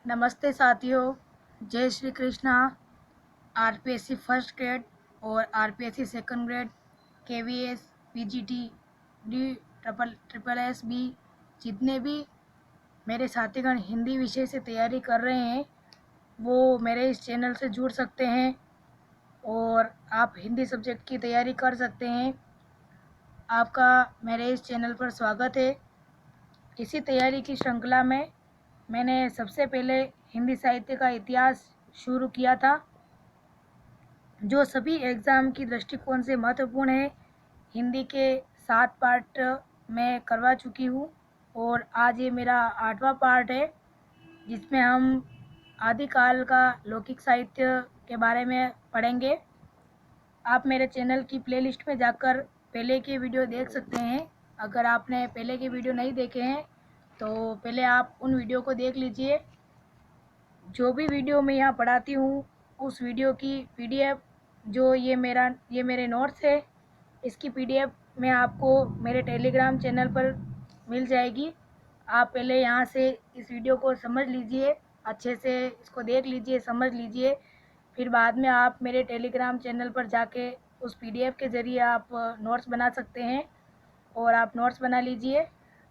नमस्ते साथियों, जय Shri Krishna. RPSC first grade और RPSC second grade, KVS, PGT, D triple triple S B, जितने भी मेरे साथीगण हिंदी विषय से तैयारी कर रहे हैं वो मेरे इस चैनल से जुड़ सकते हैं और आप हिंदी सब्जेक्ट की तैयारी कर सकते हैं। आपका मेरे इस चैनल पर स्वागत है। इसी तैयारी की श्रृंखला में मैंने सबसे पहले हिंदी साहित्य का इतिहास शुरू किया था, जो सभी एग्ज़ाम की दृष्टिकोण से महत्वपूर्ण है। हिंदी के 7 पार्ट मैं करवा चुकी हूँ और आज ये मेरा 8वां पार्ट है, जिसमें हम आदिकाल का लौकिक साहित्य के बारे में पढ़ेंगे। आप मेरे चैनल की प्लेलिस्ट में जाकर पहले के वीडियो देख सकते हैं। अगर आपने पहले के वीडियो नहीं देखे हैं तो पहले आप उन वीडियो को देख लीजिए। जो भी वीडियो मैं यहाँ पढ़ाती हूँ उस वीडियो की पीडीएफ, जो ये मेरे नोट्स है, इसकी पीडीएफ में आपको मेरे टेलीग्राम चैनल पर मिल जाएगी। आप पहले यहाँ से इस वीडियो को समझ लीजिए, अच्छे से इसको देख लीजिए, समझ लीजिए। फिर बाद में आप मेरे टेलीग्राम चैनल पर जाके उस पीडीएफ के ज़रिए आप नोट्स बना सकते हैं और आप नोट्स बना लीजिए।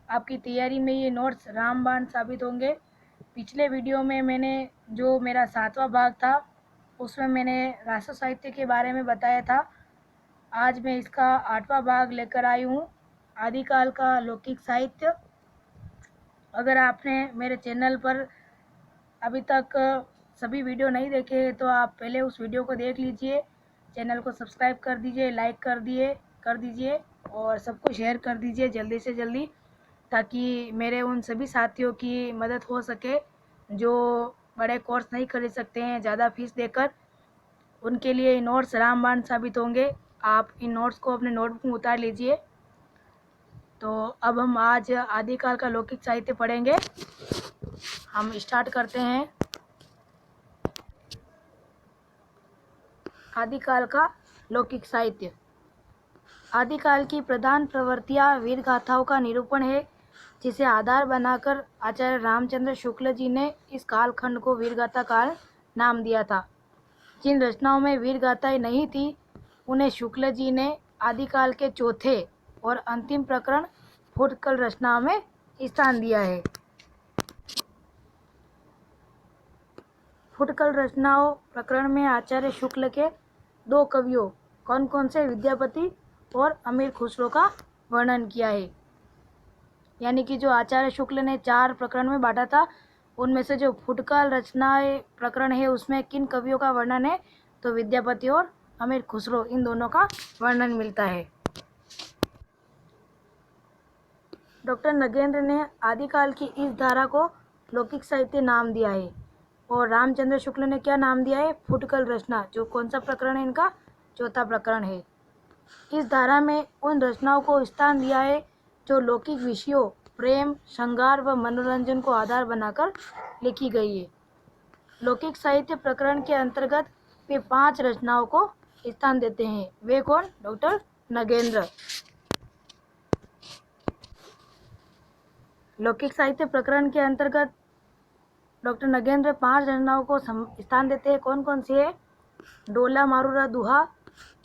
आपकी तैयारी में ये नोट्स रामबाण साबित होंगे। पिछले वीडियो में मैंने जो मेरा 7वां भाग था उसमें मैंने राष्ट्र साहित्य के बारे में बताया था। आज मैं इसका 8वां भाग लेकर आई हूँ, आदिकाल का लौकिक साहित्य। अगर आपने मेरे चैनल पर अभी तक सभी वीडियो नहीं देखे हैं तो आप पहले उस वीडियो को देख लीजिए। चैनल को सब्सक्राइब कर दीजिए, लाइक कर दीजिए और सबको शेयर कर दीजिए जल्दी से जल्दी, ताकि मेरे उन सभी साथियों की मदद हो सके जो बड़े कोर्स नहीं खरीद सकते हैं ज़्यादा फीस देकर। उनके लिए नोट्स रामबाण साबित होंगे। आप इन नोट्स को अपने नोटबुक में उतार लीजिए। तो अब हम आज आदिकाल का लौकिक साहित्य पढ़ेंगे। हम स्टार्ट करते हैं। आदिकाल का लौकिक साहित्य। आदिकाल की प्रधान प्रवृत्तियाँ वीर गाथाओं का निरूपण है, जिसे आधार बनाकर आचार्य रामचंद्र शुक्ल जी ने इस कालखंड को वीरगाथा काल नाम दिया था। जिन रचनाओं में वीर गाथाएं नहीं थी उन्हें शुक्ल जी ने आदिकाल के चौथे और अंतिम प्रकरण फुटकल रचनाओं में स्थान दिया है। फुटकल रचनाओं प्रकरण में आचार्य शुक्ल के 2 कवियों कौन कौन से विद्यापति और अमीर खुसरो का वर्णन किया है। यानी कि जो आचार्य शुक्ल ने 4 प्रकरण में बांटा था, उनमें से जो फुटकल रचनाएं प्रकरण है उसमें किन कवियों का वर्णन है, तो विद्यापति और अमीर खुसरो, इन दोनों का वर्णन मिलता है। डॉक्टर नगेंद्र ने आदिकाल की इस धारा को लौकिक साहित्य नाम दिया है और रामचंद्र शुक्ल ने क्या नाम दिया है, फुटकल रचना। जो कौन सा प्रकरण है इनका, चौथा प्रकरण है। इस धारा में उन रचनाओं को स्थान दिया है जो लौकिक विषयों, प्रेम, श्रृंगार व मनोरंजन को आधार बनाकर लिखी गई है। लौकिक साहित्य प्रकरण के अंतर्गत वे 5 रचनाओं को स्थान देते हैं। वे कौन, डॉक्टर नगेंद्र। लौकिक साहित्य प्रकरण के अंतर्गत डॉक्टर नगेंद्र 5 रचनाओं को स्थान देते हैं। कौन कौन सी है, डोला मारूरा दुहा,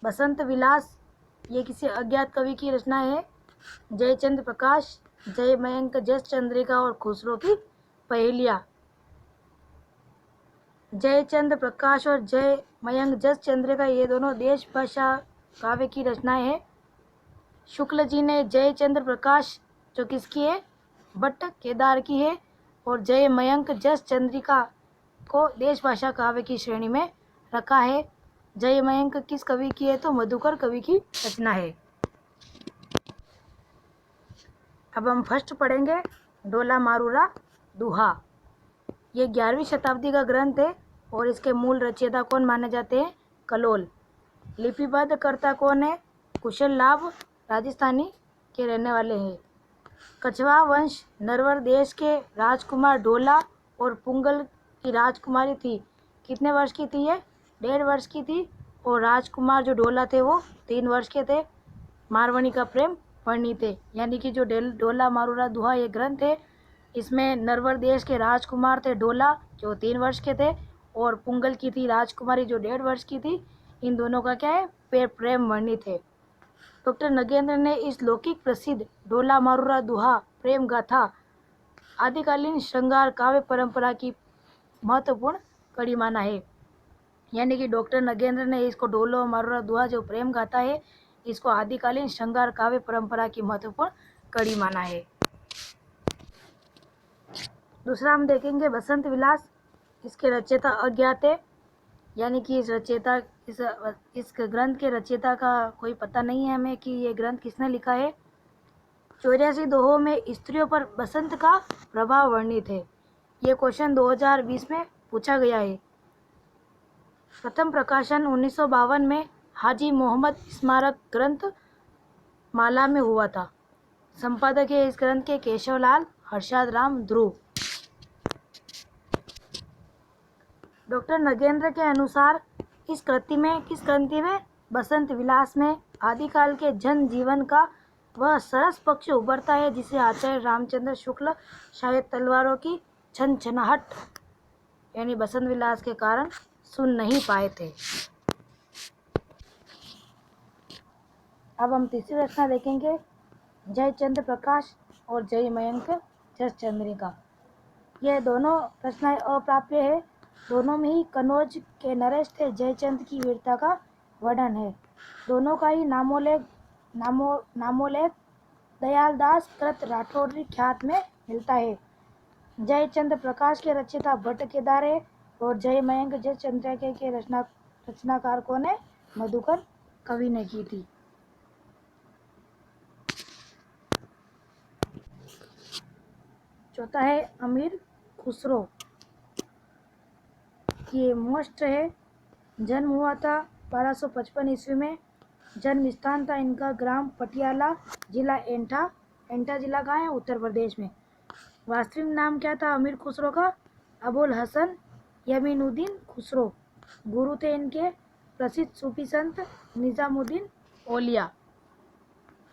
बसंत विलास, ये किसी अज्ञात कवि की रचना है। जयचंद्र प्रकाश, जय मयंक जस चंद्रिका और खुसरो की पहेलियाँ। जयचंद्र प्रकाश और जय मयंक जस चंद्रिका ये दोनों देश भाषा काव्य की रचनाएं हैं। शुक्ल जी ने जयचंद्र प्रकाश, जो किसकी है, भट्ट केदार की है, और जय मयंक जस चंद्रिका को देश भाषा काव्य की श्रेणी में रखा है। जय मयंक किस कवि की है, तो मधुकर कवि की रचना है। अब हम फर्स्ट पढ़ेंगे डोला मारूरा दुहा। ये 11वीं शताब्दी का ग्रंथ है और इसके मूल रचयिता कौन माने जाते हैं, कलोल। लिपिबद्ध कर्ता कौन है, कुशल लाभ, राजस्थानी के रहने वाले हैं। कछवा वंश नरवर देश के राजकुमार डोला और पुंगल की राजकुमारी थी। कितने वर्ष की थी ये, 1.5 वर्ष की थी। और राजकुमार जो डोला थे वो 3 वर्ष के थे। मारवाणी का प्रेम वर्णित है। यानी कि जो डोला मारूरा दुहा ये ग्रंथ है इसमें नरवर देश के राजकुमार थे ढोला जो 3 वर्ष के थे, और पुंगल की थी राजकुमारी जो 1.5 वर्ष की थी। इन दोनों का क्या है, प्रेम वर्णित है। डॉक्टर नगेंद्र ने इस लौकिक प्रसिद्ध ढोला मारूरा दुहा प्रेम गाथा आदिकालीन श्रृंगार काव्य परंपरा की महत्वपूर्ण कड़ी माना है। यानी कि डॉक्टर नगेंद्र ने इसको ढोलो मारूरा दुहा जो प्रेम गाथा है, इसको आदिकालीन श्रृंगार काव्य परंपरा की महत्वपूर्ण कड़ी माना है। दूसरा हम देखेंगे बसंत विलास। इसके रचयिता अज्ञात है, यानी कि इस ग्रंथ के रचयिता का कोई पता नहीं है हमें कि ये ग्रंथ किसने लिखा है। 84 दोहों में स्त्रियों पर बसंत का प्रभाव वर्णित है। ये क्वेश्चन 2020 में पूछा गया है। प्रथम प्रकाशन 1952 में हाजी मोहम्मद स्मारक ग्रंथ माला में हुआ था। संपादक है इस ग्रंथ के केशवलाल हर्षाद राम ध्रुव। डॉक्टर नगेंद्र के अनुसार किस कृति में बसंत विलास में आदिकाल के जन जीवन का वह सरस पक्ष उभरता है जिसे आचार्य रामचंद्र शुक्ल शायद तलवारों की छनछनाहट यानी बसंत विलास के कारण सुन नहीं पाए थे। अब हम तीसरी रचना देखेंगे, जयचंद्र प्रकाश और जय मयंक जसचंद्रिका। यह दोनों रचनाएं अप्राप्य है। दोनों में ही कनौज के नरेश थे जयचंद की वीरता का वर्णन है। दोनों का ही नामोल्लेख दयालदास कृत राठौरी ख्यात में मिलता है। जयचंद्र प्रकाश के रचयिता भट्ट केदार है और जय मयंक जसचंद्रिका के रचनाकार को ने मधुकर कवि ने की थी। चौथा है अमीर खुसरो। ये मोस्ट है। जन्म हुआ था 1255 ईस्वी में। जन्म स्थान था इनका ग्राम पटियाला, जिला एंठा। एंठा जिला कहाँ है, उत्तर प्रदेश में। वास्तविक नाम क्या था अमीर खुसरो का? अबुल हसन यमीनुद्दीन खुसरो। गुरु थे इनके प्रसिद्ध सूफी संत निजामुद्दीन औलिया।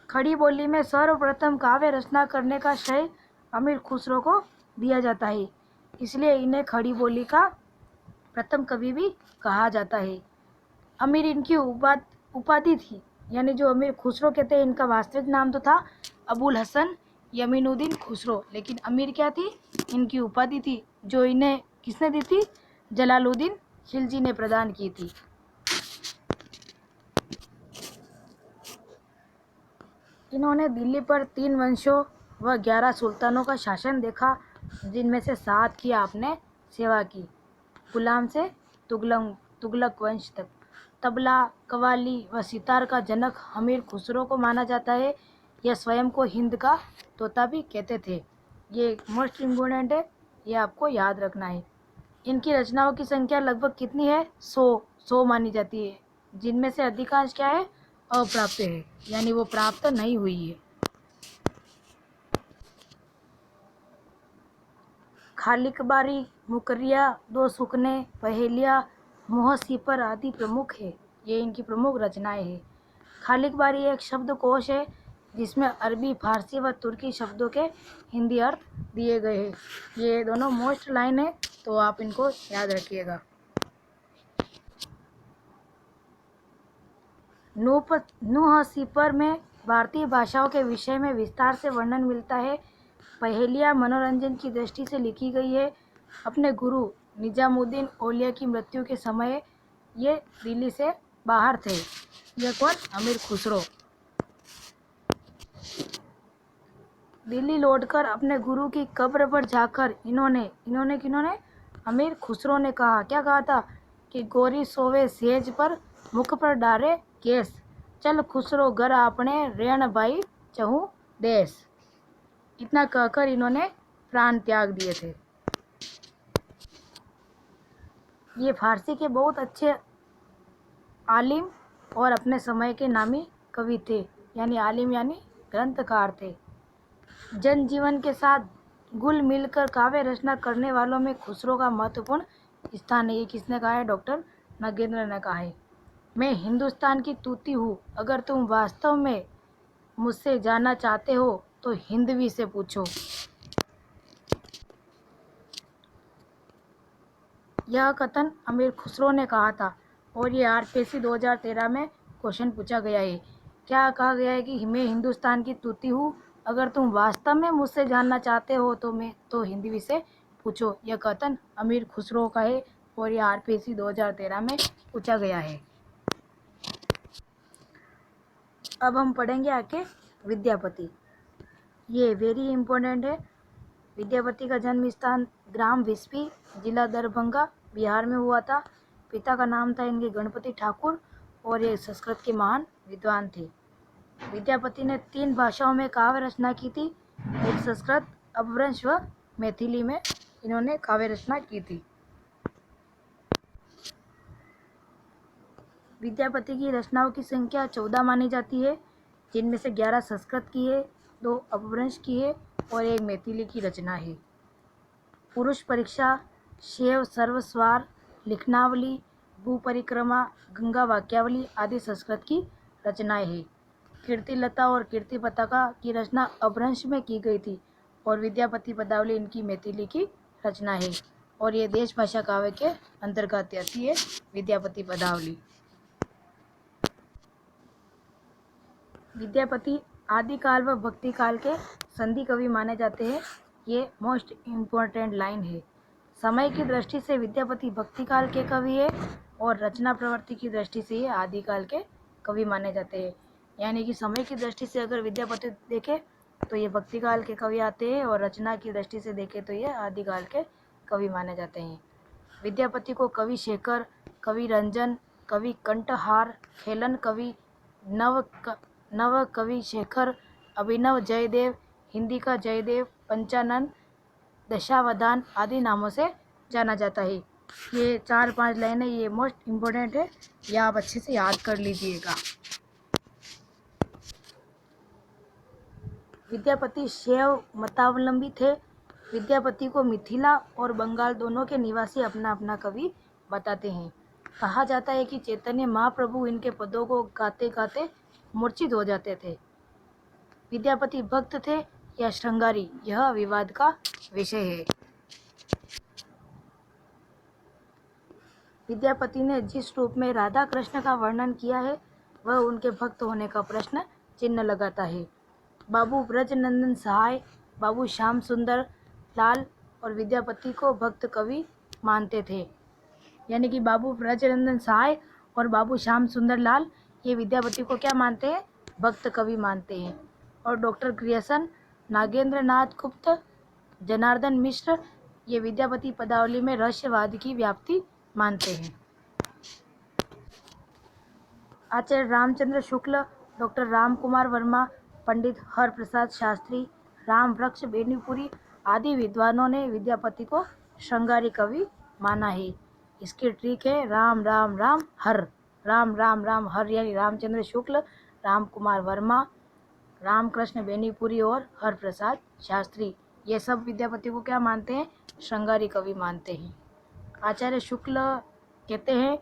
खड़ी बोली में सर्वप्रथम काव्य रचना करने का श्रेय अमीर खुसरो को दिया जाता है, इसलिए इन्हें खड़ी बोली का प्रथम कवि भी कहा जाता है। अमीर इनकी उपाधि थी, यानी जो अमीर खुसरो के थे इनका वास्तविक नाम तो था अबुल हसन यमीनुद्दीन खुसरो, लेकिन अमीर क्या थी, इनकी उपाधि थी जो इन्हें किसने दी थी, जलालुद्दीन खिलजी ने प्रदान की थी। इन्होंने दिल्ली पर 3 वंशों व 11 सुल्तानों का शासन देखा, जिनमें से 7 की आपने सेवा की। गुलाम से तुगलक वंश तक। तबला, कव्वाली व सितार का जनक अमीर खुसरो को माना जाता है। यह स्वयं को हिंद का तोता भी कहते थे। ये मोस्ट इम्पोर्टेंट है, ये आपको याद रखना है। इनकी रचनाओं की संख्या लगभग कितनी है, 100 मानी जाती है, जिनमें से अधिकांश क्या है, अप्राप्य है, यानी वो प्राप्त नहीं हुई है। खालिकबारी, मुकरिया, दो सुकने, पहेलिया, मोहसीपर आदि प्रमुख है। ये इनकी प्रमुख रचनाएं हैं। खालिकबारी एक शब्दकोश है जिसमें अरबी, फारसी व तुर्की शब्दों के हिंदी अर्थ दिए गए हैं। ये दोनों मोस्ट लाइन है, तो आप इनको याद रखिएगा। नुहसीपर में भारतीय भाषाओं के विषय में विस्तार से वर्णन मिलता है। पहेलियाँ मनोरंजन की दृष्टि से लिखी गई है। अपने गुरु निजामुद्दीन औलिया की मृत्यु के समय ये दिल्ली से बाहर थे। ये कौन, अमीर खुसरो। दिल्ली लौटकर अपने गुरु की कब्र पर जाकर इन्होंने अमीर खुसरो ने कहा, क्या कहा था कि गोरी सोवे सेज पर मुख पर डारे केस, चल खुसरो घर आपने रेण भाई चहूँ देश। इतना कहकर इन्होंने प्राण त्याग दिए थे। ये फारसी के बहुत अच्छे आलिम और अपने समय के नामी कवि थे, यानी आलिम यानी ग्रंथकार थे। जनजीवन के साथ घुल मिलकर काव्य रचना करने वालों में खुसरो का महत्वपूर्ण स्थान है। ये किसने कहा है, डॉक्टर नगेंद्र ने कहा है। मैं हिंदुस्तान की तूती हूँ, अगर तुम वास्तव में मुझसे जानना चाहते हो तो हिंदवी से पूछो। यह कथन अमीर खुसरो ने कहा था और ये आरपीएससी 2013 में क्वेश्चन पूछा गया है। क्या कहा गया है कि मैं हिंदुस्तान की तूती हूँ, अगर तुम वास्तव में मुझसे जानना चाहते हो तो हिंदी विषय पूछो। यह कथन अमीर खुसरो का है और यह आरपीएससी 2013 में पूछा गया है। अब हम पढ़ेंगे आके विद्यापति। ये वेरी इंपॉर्टेंट है। विद्यापति का जन्म स्थान ग्राम विस्पी, जिला दरभंगा, बिहार में हुआ था। पिता का नाम था इनके गणपति ठाकुर और ये संस्कृत के महान विद्वान थे। विद्यापति ने 3 भाषाओं में काव्य रचना की थी, एक संस्कृत, अपभ्रंश व मैथिली में इन्होंने काव्य रचना की थी। विद्यापति की रचनाओं की संख्या 14 मानी जाती है, जिनमें से 11 संस्कृत की है, 2 अपभ्रंश की है और एक मैथिली की रचना है। पुरुष परीक्षा, शैव सर्वस्वार, लिखनावली, भू परिक्रमा, गंगा वाक्यावली आदि संस्कृत की रचनाएं हैं। कीर्तिलता और कीर्ति पताका की रचना अपभ्रंश में की गई थी और विद्यापति पदावली इनकी मैथिली की रचना है और ये देश भाषा काव्य के अंतर्गत आती है विद्यापति पदावली। विद्यापति आदिकाल व भक्ति काल के संधि कवि माने जाते हैं। ये मोस्ट इम्पोर्टेंट लाइन है। समय की दृष्टि से विद्यापति भक्ति काल के कवि है और रचना प्रवृत्ति की दृष्टि से ये आदिकाल के कवि माने जाते हैं। यानी कि समय की दृष्टि से अगर विद्यापति देखे तो ये भक्ति काल के कवि आते हैं और रचना की दृष्टि से देखे तो ये आदिकाल के कवि माने जाते हैं। विद्यापति को कवि शेखर, कवि रंजन, कवि कंठहार, खेलन कवि, नव कवि शेखर, अभिनव जयदेव, हिंदी का जयदेव, पंचानन, दशावधान आदि नामों से जाना जाता है। ये 4-5 लाइनें ये मोस्ट इम्पोर्टेंट है, ये आप अच्छे से याद कर लीजिएगा। विद्यापति शैव मतावलंबी थे। विद्यापति को मिथिला और बंगाल दोनों के निवासी अपना अपना कवि बताते हैं। कहा जाता है कि चैतन्य महाप्रभु इनके पदों को गाते गाते मूर्छित हो जाते थे। विद्यापति भक्त थे या श्रृंगारी, यह विवाद का विषय है। विद्यापति ने जिस रूप में राधा कृष्ण का वर्णन किया है वह उनके भक्त होने का प्रश्न चिन्ह लगाता है। बाबू ब्रजनंदन सहाय, बाबू श्याम सुंदर लाल और विद्यापति को भक्त कवि मानते थे। यानी कि बाबू ब्रजनंदन सहाय और बाबू श्याम सुंदर लाल ये विद्यापति को क्या मानते हैं? भक्त कवि मानते हैं। और डॉक्टर ग्रियर्सन, नागेंद्र नाथ गुप्त, जनार्दन मिश्र ये विद्यापति पदावली में रहस्यवाद की व्याप्ति मानते हैं। आचार्य रामचंद्र शुक्ल, डॉक्टर राम कुमार वर्मा, पंडित हरप्रसाद शास्त्री, राम वृक्ष बेनीपुरी आदि विद्वानों ने विद्यापति को श्रृंगारी कवि माना है। इसकी ट्रिक है राम राम राम हर, राम राम राम हर यानी रामचंद्र शुक्ल, राम कुमार वर्मा, रामकृष्ण बेनीपुरी और हरप्रसाद शास्त्री ये सब विद्यापति को क्या मानते हैं? श्रृंगारी कवि मानते हैं। आचार्य शुक्ल कहते हैं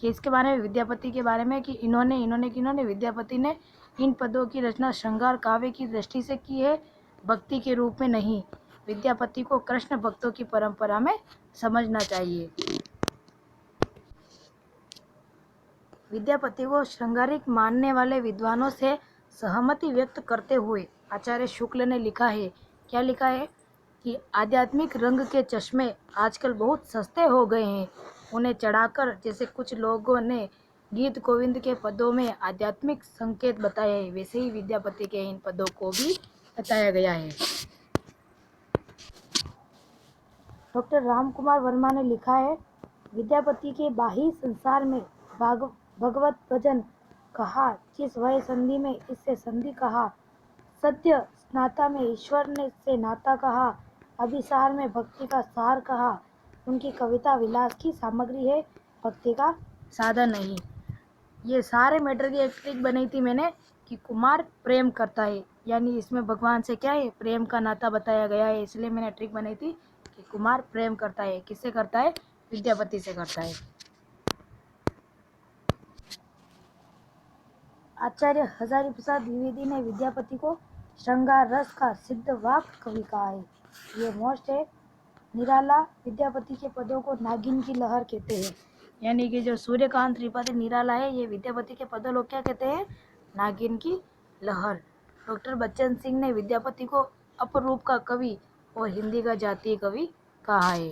कि इसके बारे में विद्यापति के बारे में कि इन्होंने विद्यापति ने इन पदों की रचना श्रृंगार काव्य की दृष्टि से की है, भक्ति के रूप में नहीं। विद्यापति को कृष्ण भक्तों की परंपरा में समझना चाहिए। विद्यापति को श्रृंगारिक मानने वाले विद्वानों से सहमति व्यक्त करते हुए आचार्य शुक्ल ने लिखा है, क्या लिखा है कि आध्यात्मिक रंग के चश्मे आजकल बहुत सस्ते हो गए हैं, उन्हें चढ़ाकर जैसे कुछ लोगों ने गीत गोविंद के पदों में आध्यात्मिक संकेत बताए हैं, वैसे ही विद्यापति के इन पदों को भी बताया गया है। डॉक्टर राम कुमार वर्मा ने लिखा है, विद्यापति के बाह्य संसार में भगवत भजन कहा, जिस वह संधि में इससे संधि कहा, सत्य स्नाता में ईश्वर ने से नाता कहा, अभिसार में भक्ति का सार कहा। उनकी कविता विलास की सामग्री है, भक्ति का साधन नहीं। ये सारे मैटर की एक ट्रिक बनाई थी मैंने कि कुमार प्रेम करता है, यानी इसमें भगवान से क्या है? प्रेम का नाता बताया गया है, इसलिए मैंने ट्रिक बनाई थी कि कुमार प्रेम करता है। किससे करता है? विद्यापति से करता है। आचार्य हजारी प्रसाद द्विवेदी ने विद्यापति को श्रृंगार रस का सिद्ध वाक कवि कहा है। ये मोस्ट है। निराला विद्यापति के पदों को नागिन की लहर कहते हैं। यानी कि जो सूर्यकांत त्रिपाठी निराला है, ये विद्यापति के पदों लोग क्या कहते हैं? नागिन की लहर। डॉक्टर बच्चन सिंह ने विद्यापति को अपरूप का कवि और हिंदी का जातीय कवि कहा है।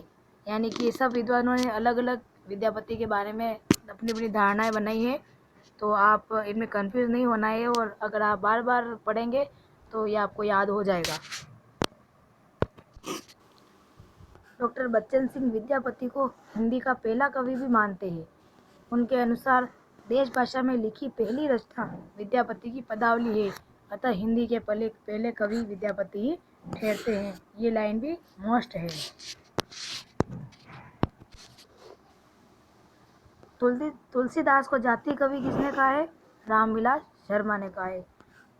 यानी कि सब विद्वानों ने अलग अलग विद्यापति के बारे में अपनी अपनी धारणाएं बनाई है, तो आप इनमें कंफ्यूज नहीं होना है, और अगर आप बार बार पढ़ेंगे तो ये आपको याद हो जाएगा। डॉक्टर बच्चन सिंह विद्यापति को हिंदी का पहला कवि भी मानते हैं। उनके अनुसार देश भाषा में लिखी पहली रचना विद्यापति की पदावली है, अतः हिंदी के पहले कवि विद्यापति ही ठहरते हैं। ये लाइन भी मस्ट है। तुलसीदास को जातीय कवि किसने कहा है? रामविलास शर्मा ने कहा है।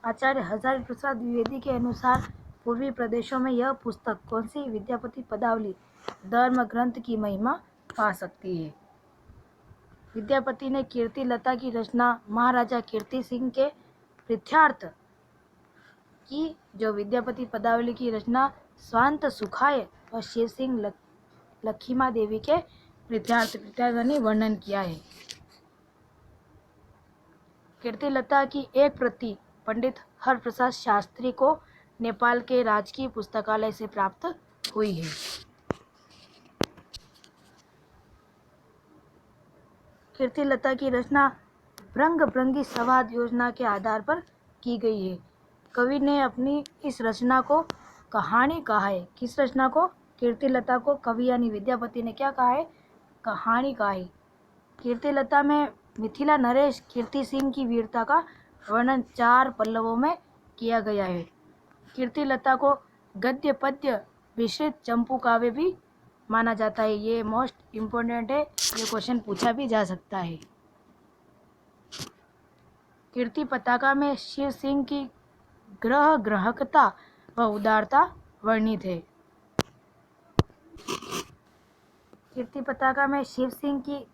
आचार्य हजारी प्रसाद द्विवेदी के अनुसार पूर्वी प्रदेशों में यह पुस्तक कौन सी विद्यापति पदावली धर्म ग्रंथ की महिमा पा सकती है। विद्यापति ने कीर्ति लता की रचना महाराजा कीर्ति सिंह के प्रीत्यार्थ की, जो विद्यापति पदावली की रचना स्वांत सुखाय और शिव सिंह लखीमा देवी के प्रीत्यार्थ वर्णन किया है। कीर्ति लता की एक प्रति पंडित हरप्रसाद शास्त्री को नेपाल के राजकीय पुस्तकालय से प्राप्त हुई है। कीर्ति लता की रचना भृंग भृंगी संवाद योजना के आधार पर की गई है। कवि ने अपनी इस रचना को कहानी कहा है। किस रचना को? कीर्ति लता को कवि यानी विद्यापति ने क्या कहा है? कहानी कहा है। कीर्ति लता में मिथिला नरेश कीर्ति सिंह की वीरता का वर्णन 4 पल्लवों में किया गया है। कीर्ति लता को गद्य पद्य मिश्रित चंपू काव्य भी माना जाता है। ये मोस्ट इम्पोर्टेंट है, ये क्वेश्चन पूछा भी जा सकता है। कीर्ति पताका में शिव सिंह की ग्राहकता व उदारता वर्णित है। कीर्ति पताका में शिव सिंह की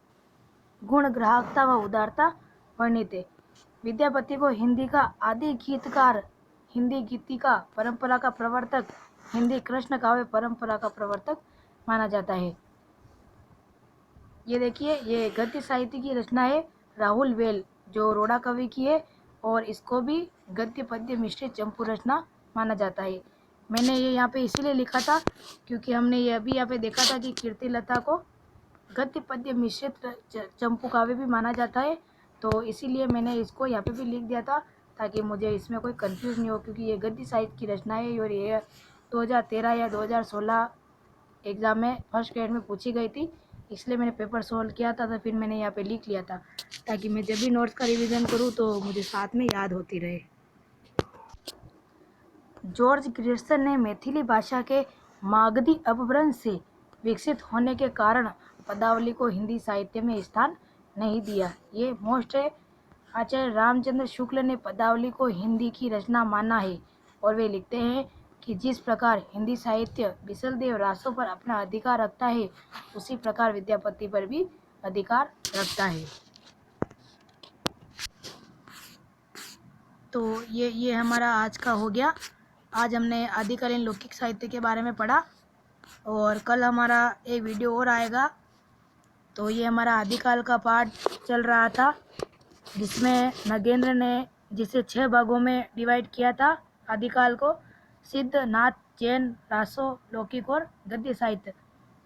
गुण ग्राहकता व उदारता वर्णित है। विद्यापति को हिंदी का आदि गीतकार, हिंदी गीतिका परंपरा का प्रवर्तक, हिंदी कृष्ण काव्य परंपरा का प्रवर्तक माना जाता है। ये देखिए, ये गद्य साहित्य की रचना है राहुल वेल, जो रोड़ा कवि की है, और इसको भी गद्य पद्य मिश्रित चंपू रचना माना जाता है। मैंने ये यहाँ पे इसीलिए लिखा था क्योंकि हमने ये अभी यहाँ पे देखा था कि कीर्ति लता को गद्य पद्य मिश्रित चंपू काव्य भी माना जाता है, तो इसीलिए मैंने इसको यहाँ पे भी लिख दिया था ताकि मुझे इसमें कोई कंफ्यूज नहीं हो, क्योंकि ये गद्य साहित्य की रचना है और ये 2013 या 2016 एग्ज़ाम में फर्स्ट ग्रेड में पूछी गई थी, इसलिए मैंने पेपर सोल्व किया था, तो फिर मैंने यहाँ पे लिख लिया था ताकि मैं जब भी नोट्स का रिवीजन करूँ तो मुझे साथ में याद होती रहे। जॉर्ज ग्रियर्सन ने मैथिली भाषा के मागधी अपभ्रंश से विकसित होने के कारण पदावली को हिंदी साहित्य में स्थान नहीं दिया। ये मोस्ट है। आचार्य रामचंद्र शुक्ल ने पदावली को हिंदी की रचना माना है और वे लिखते हैं कि जिस प्रकार हिंदी साहित्य बिसलदेव रासों पर अपना अधिकार रखता है, उसी प्रकार विद्यापति पर भी अधिकार रखता है। तो ये हमारा आज का हो गया। आज हमने आदिकालीन लौकिक साहित्य के बारे में पढ़ा और कल हमारा एक वीडियो और आएगा। तो ये हमारा आदिकाल का पाठ चल रहा था, जिसमें नगेंद्र ने जिसे 6 भागों में डिवाइड किया था आदिकाल को, सिद्ध, नाथ, जैन, रासो, लौकिक और गद्य साहित्य।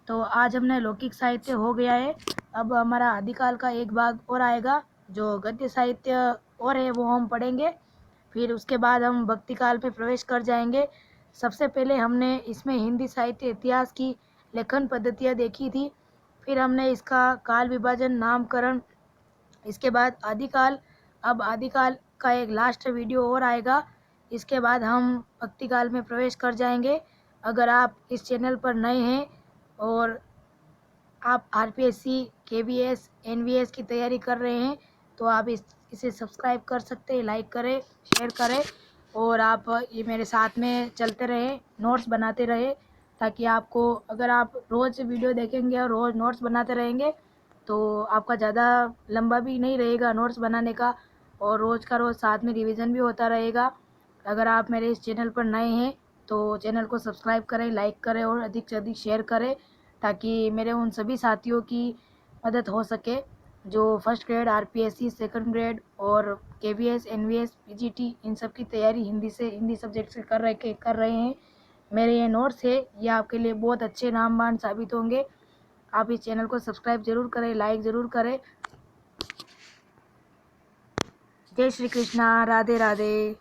तो आज हमने लौकिक साहित्य हो गया है। अब हमारा आदिकाल का एक भाग और आएगा जो गद्य साहित्य और है, वो हम पढ़ेंगे। फिर उसके बाद हम भक्ति काल पे प्रवेश कर जाएंगे। सबसे पहले हमने इसमें हिंदी साहित्य इतिहास की लेखन पद्धतियाँ देखी थी, फिर हमने इसका काल विभाजन, नामकरण, इसके बाद आदिकाल। अब आदिकाल का एक लास्ट वीडियो और आएगा, इसके बाद हम भक्ति काल में प्रवेश कर जाएंगे। अगर आप इस चैनल पर नए हैं और आप आरपीएससी, केवीएस, एनवीएस की तैयारी कर रहे हैं तो आप इसे सब्सक्राइब कर सकते हैं, लाइक करें, शेयर करें, और आप ये मेरे साथ में चलते रहें, नोट्स बनाते रहें, ताकि आपको, अगर आप रोज़ वीडियो देखेंगे और रोज़ नोट्स बनाते रहेंगे तो आपका ज़्यादा लंबा भी नहीं रहेगा नोट्स बनाने का, और रोज़ का रोज़ साथ में रिवीजन भी होता रहेगा। अगर आप मेरे इस चैनल पर नए हैं तो चैनल को सब्सक्राइब करें, लाइक करें और अधिक से अधिक शेयर करें, ताकि मेरे उन सभी साथियों की मदद हो सके जो first grade, RPSC, second grade और केवीएस, एनवीएस, पीजीटी इन सब की तैयारी हिंदी सब्जेक्ट से कर रहे हैं। मेरे ये नोट्स है, ये आपके लिए बहुत अच्छे रामबाण साबित होंगे। आप इस चैनल को सब्सक्राइब जरूर करें, लाइक ज़रूर करें। जय श्री कृष्णा, राधे राधे।